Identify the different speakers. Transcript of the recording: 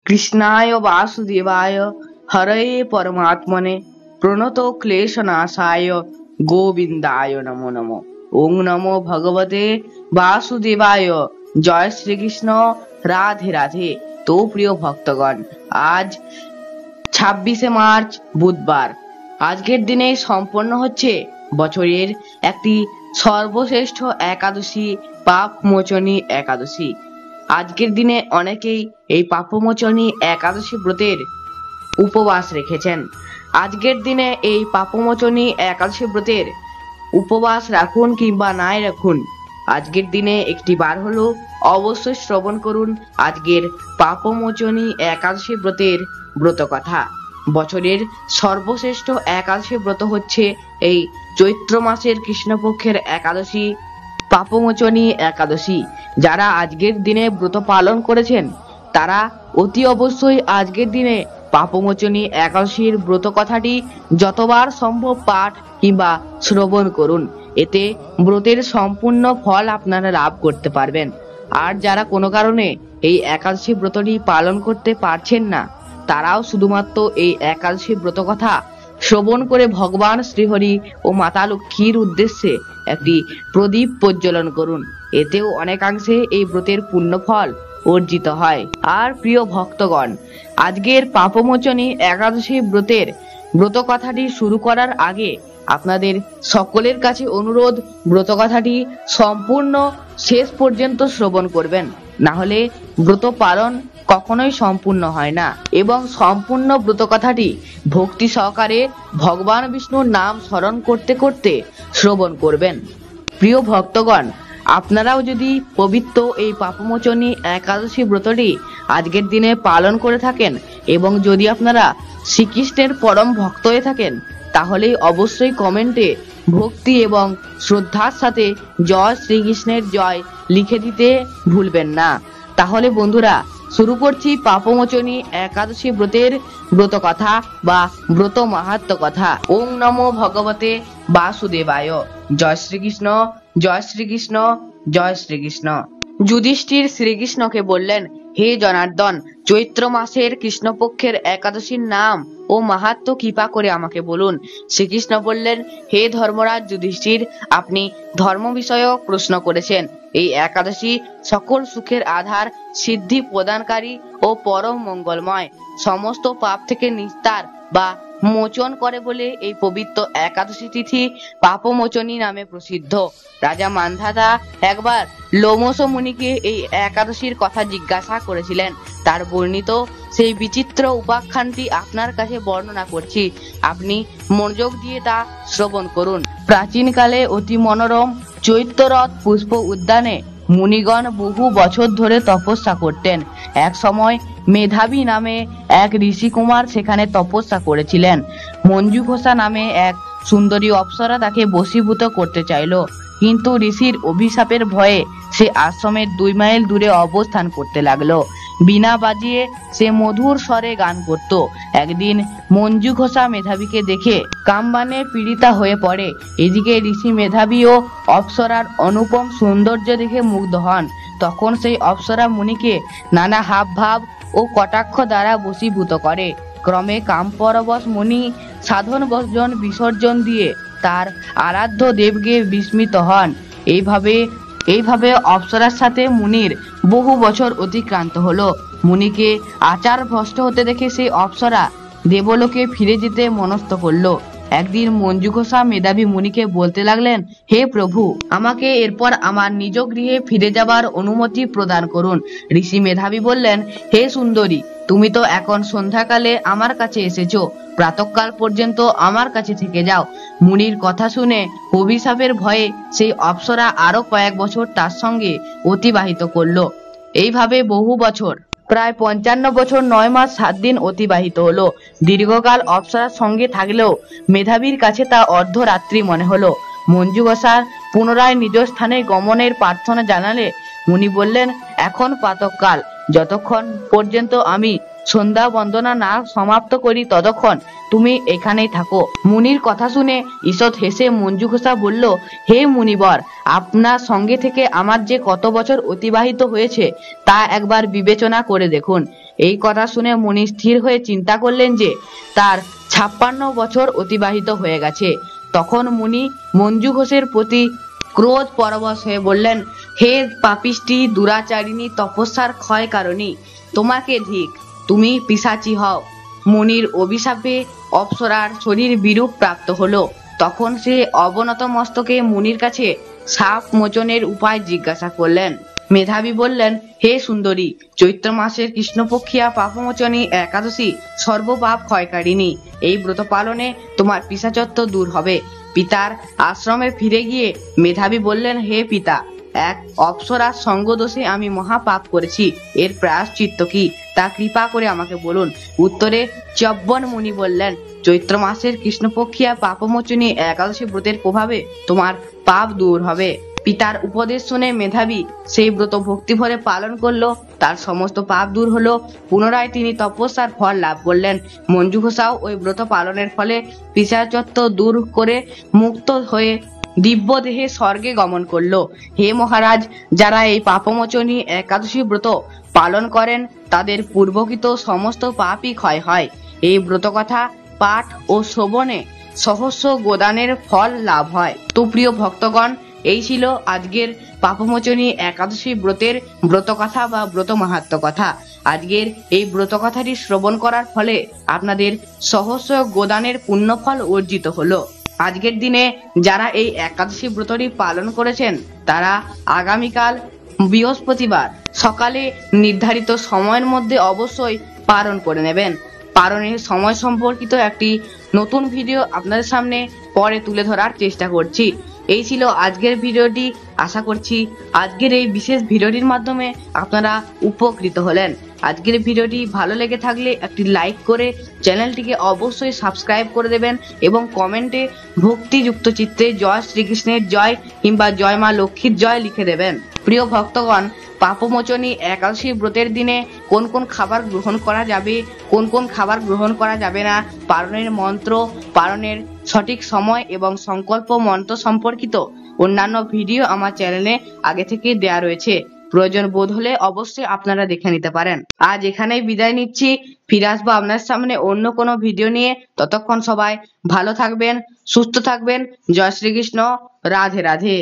Speaker 1: कृष्णाय वासुदेवाय हरये परमात्मने प्रणतो क्लेशनाशाय गोविंदाय नमो नमो। ओम नमो भगवते वासुदेवाय। जय श्री कृष्ण। राधे राधे। तो प्रिय भक्तगण, आज 26শে মার্চ বুধবার। আজকের দিনে সম্পন্ন হচ্ছে বছরের একটি সর্বশ্রেষ্ঠ একাদশী, পাপমোচনী একাদশী। আজকের দিনে অনেকেই এই পাপমোচনী একাদশী ব্রতের উপবাস রেখেছেন। আজকের দিনে এই পাপমোচনী একাদশী ব্রতের উপবাস রাখুন কিংবা নাই রাখুন, আজকের দিনে একটি বার হলো অবশ্যই শ্রবণ করুন আজকের পাপমোচনী একাদশী ব্রতের ব্রত কথা। বছরের সর্বশ্রেষ্ঠ একাদশী ব্রত হচ্ছে এই চৈত্র মাসের কৃষ্ণপক্ষের একাদশী, পাপমোচনী একাদশী। যারা আজকের দিনে ব্রত পালন করেছেন তারা অতি অবশ্যই আজকের দিনে পাপমোচনী একাদশীর ব্রত কথাটি যতবার সম্ভব পাঠ কিংবা শ্রবণ করুন। এতে ব্রতের সম্পূর্ণ ফল আপনারা লাভ করতে পারবেন। আর যারা কোনো কারণে এই একাদশী ব্রতটি পালন করতে পারছেন না, তারাও শুধুমাত্র এই একাদশী ব্রত কথা শ্রবণ করে ভগবান শ্রীহরি ও মাতা লক্ষ্মীর উদ্দেশ্যে একটি প্রদীপ প্রজ্বলন করুন। এতেও অনেকাংশে এই ব্রতের পুণ্য ফল অর্জিত হয়। আর প্রিয় ভক্তগণ, আজকের পাপমোচনী একাদশী ব্রতের ব্রত কথাটি শুরু করার আগে আপনাদের সকলের কাছে অনুরোধ, ব্রত কথাটি সম্পূর্ণ শেষ পর্যন্ত শ্রবণ করবেন, না হলে ব্রত পালন কখনোই সম্পূর্ণ হয় না। এবং সম্পূর্ণ ব্রত কথাটি ভক্তি সহকারে ভগবান বিষ্ণুর নাম স্মরণ করতে করতে শ্রবণ করবেন। প্রিয় ভক্তগণ, আপনারাও যদি পবিত্র এই পাপমোচনী একাদশী ব্রতটি আজকের দিনে পালন করে থাকেন এবং যদি আপনারা শ্রীকৃষ্ণের পরম ভক্ত হয়ে থাকেন, তাহলেই অবশ্যই কমেন্টে ভক্তি এবং শ্রদ্ধার সাথে জয় শ্রীকৃষ্ণের জয় লিখে দিতে ভুলবেন না। তাহলে বন্ধুরা, শুরু করছি পাপমোচনী একাদশী ব্রতের ব্রত কথা বা ব্রত মাহাত্ম্য কথা। ওম নমো ভগবতে বাসুদেবায়। জয় শ্রীকৃষ্ণ, জয় শ্রীকৃষ্ণ, জয় শ্রীকৃষ্ণ। যুধিষ্ঠির শ্রীকৃষ্ণকে বললেন, হে জনার্দন, চৈত্র মাসের কৃষ্ণপক্ষের একাদশীর নাম ও মাহাত্ম্য কৃপা করে আমাকে বলুন। শ্রীকৃষ্ণ বললেন, হে ধর্মরাজ যুধিষ্ঠির, আপনি ধর্ম বিষয়ক প্রশ্ন করেছেন। এই একাদশী সকল সুখের আধার, সিদ্ধি প্রদানকারী ও পরম মঙ্গলময়, সমস্ত পাপ থেকে নিস্তার বা মোচন করে বলে এই পবিত্র একাদশী তিথি পাপমোচনী নামে প্রসিদ্ধ। রাজা মান্ধাতা একবার লোমশ মুনিকে এই একাদশীর কথা জিজ্ঞাসা করেছিলেন। তার বর্ণিত সেই বিচিত্র উপাখ্যানটি আপনার কাছে বর্ণনা করছি, আপনি মনোযোগ দিয়ে তা শ্রবণ করুন। প্রাচীনকালে অতি মনোরম চৈত্ররথ পুষ্প উদ্যানে মুনিগণ বহু বছর ধরে তপস্যা করতেন। এক সময় মেধাবী নামে এক ঋষিকুমার সেখানে তপস্যা করেছিলেন। মঞ্জুঘোষা নামে এক সুন্দরী অপ্সরা তাকে বশীভূত করতে চাইল, কিন্তু ঋষির অভিশাপের ভয়ে সে আশ্রমের 2 মাইল দূরে অবস্থান করতে লাগলো। বীণা বাজিয়ে সে মধুর স্বরে গান করত। একদিন মঞ্জু ঘোষা মেধাবীকে দেখে কামবানে পীড়িতা হয়ে পড়ে। এদিকে ঋষি মেধাবী ও অপ্সরার অনুপম সৌন্দর্য দেখে মুগ্ধ হন। তখন সেই অপ্সরা মুনিকে নানা হাব ভাব ও কটাক্ষ দ্বারা বশীভূত করে। ক্রমে কামপরবশ মুনি সাধন বর্জন বিসর্জন দিয়ে তার আরাধ্য দেবকে বিস্মিত হন। এইভাবে অপ্সরার সাথে মুনির বহু বছর অতিক্রান্ত হলো। মুনিকে আচার ভ্রষ্ট হতে দেখে সেই অপ্সরা দেবলোকে ফিরে যেতে মনস্থ করলো। একদিন মঞ্জু ঘোষা মেধাবী মুনিকে বলতে লাগলেন, হে প্রভু, আমাকে এরপর আমার নিজ গৃহে ফিরে যাবার অনুমতি প্রদান করুন। ঋষি মেধাবী বললেন, হে সুন্দরী, তুমি তো এখন সন্ধ্যাকালে আমার কাছে এসেছো, প্রাতঃকাল পর্যন্ত আমার কাছে থেকে যাও। মুনির কথা শুনে অভিশাপের ভয়ে সেই অপ্সরা আরো কয়েক বছর তার সঙ্গে অতিবাহিত করলো। এইভাবে বহু বছর, প্রায় 55 বছর 9 মাস 7 দিন অতিবাহিত হলো। দীর্ঘকাল অপ্সরার সঙ্গে থাকলেও মেধাবীর কাছে তা অর্ধরাত্রি মনে হলো। মঞ্জু ঘোষার পুনরায় নিজ স্থানে গমনের প্রার্থনা জানালে মুনি বললেন, এখন প্রাতঃকাল, যতক্ষণ পর্যন্ত আমি সন্ধ্যা বন্দনা না সমাপ্ত করি ততক্ষণ তুমি এখানেই থাকো। মুনির কথা শুনে ঈষৎ হেসে মঞ্জু ঘোষা বলল, হে মুনিবর, আপনার সঙ্গে থেকে আমার যে কত বছর অতিবাহিত হয়েছে তা একবার বিবেচনা করে দেখুন। এই কথা শুনে মুনি স্থির হয়ে চিন্তা করলেন যে তার 56 বছর অতিবাহিত হয়ে গেছে। তখন মুনি মঞ্জু ঘোষের প্রতি ক্রোধ পরবশ হয়ে বললেন, হে পাপিষ্টি, দুরাচারিণী, তপস্যার ক্ষয়কারিণী, তোমাকে ধিক, তুমি পিশাচী হও। মুনির অভিশাপে অপ্সরার শরীর বিরূপ প্রাপ্ত হলো। তখন সে অবনত মস্তকে মুনির কাছে সাপ মোচনের উপায় জিজ্ঞাসা করলেন। মেধাবী বললেন, হে সুন্দরী, চৈত্র মাসের কৃষ্ণপক্ষিয়া পাপমোচনী একাদশী সর্বপাপ ক্ষয়কারিণী। এই ব্রত পালনে তোমার পিশাচত্ব দূর হবে। পিতার আশ্রমে ফিরে গিয়ে মেধাবী বললেন, হে পিতা, এক অপ্সরার সঙ্গদোষে আমি মহাপাপ করেছি। এর প্রায়শ্চিত্ত কি, তা কৃপা করে আমাকে বলুন। উত্তরে চ্যবন মুনি বললেন, চৈত্র মাসের কৃষ্ণপক্ষিয়া পাপমোচনী একাদশী ব্রতের প্রভাবে তোমার পাপ দূর হবে। পিতার উপদেশ শুনে মেধাবী সেই ব্রত ভক্তি ভরে পালন করলো। তার সমস্ত পাপ দূর হলো। পুনরায় তিনি তপস্যার ফল লাভ করলেন। মঞ্জু ঘোষাও ওই ব্রত পালনের ফলে পিশাচত্ব দূর করে মুক্ত হয়ে দিব্য দেহে স্বর্গে গমন করলো। হে মহারাজ, যারা এই পাপমোচনী একাদশী ব্রত পালন করেন তাদের পূর্বকৃত সমস্ত পাপই ক্ষয় হয়। এই ব্রত কথা পাঠ ও শ্রবণে সহস্র গোদানের ফল লাভ হয়। তো প্রিয় ভক্তগণ, এই ছিল আজকের পাপমোচনী একাদশী ব্রতের ব্রত কথা বা ব্রত মাহাত্ম্য কথা। আজকের এই ব্রত কথাটি শ্রবণ করার ফলে আপনাদের সহস্র গোদানের পুণ্যফল অর্জিত হলো। আজকের দিনে যারা এই একাদশী ব্রতটি পালন করেছেন তারা আগামীকাল বৃহস্পতিবার সকালে নির্ধারিত সময়ের মধ্যে অবশ্যই পালন করে নেবেন। পালনের সময় সম্পর্কিত একটি নতুন ভিডিও আপনাদের সামনে পরে তুলে ধরার চেষ্টা করছি। এই ছিল আজকের ভিডিওটি। আশা করছি আজকের এই বিশেষ ভিডিওটির মাধ্যমে আপনারা উপকৃত হলেন। আজকের ভিডিওটি ভালো লেগে থাকলে একটি লাইক করে চ্যানেলটিকে অবশ্যই সাবস্ক্রাইব করে দেবেন এবং কমেন্টে ভক্তিযুক্ত চিত্রে জয় শ্রীকৃষ্ণের জয় কিংবা জয় মা লক্ষ্মীর জয় লিখে দেবেন। প্রিয় ভক্তগণ, পাপমোচনী একাদশী ব্রতের দিনে কোন কোন খাবার গ্রহণ করা যাবে, কোন কোন খাবার গ্রহণ করা যাবে না, পালনের মন্ত্র, পালনের সঠিক সময় এবং সংকল্প মন্ত্র সম্পর্কিত অন্যান্য ভিডিও আমার চ্যানেলে আগে থেকে দেয়া রয়েছে। প্রয়োজন বোধ হলে অবশ্যই আপনারা দেখে নিতে পারেন। আজ এখানেই বিদায় নিচ্ছি। ফিরে আসবো আপনার সামনে অন্য কোনো ভিডিও নিয়ে। ততক্ষণ সবাই ভালো থাকবেন, সুস্থ থাকবেন। জয় শ্রীকৃষ্ণ। রাধে রাধে।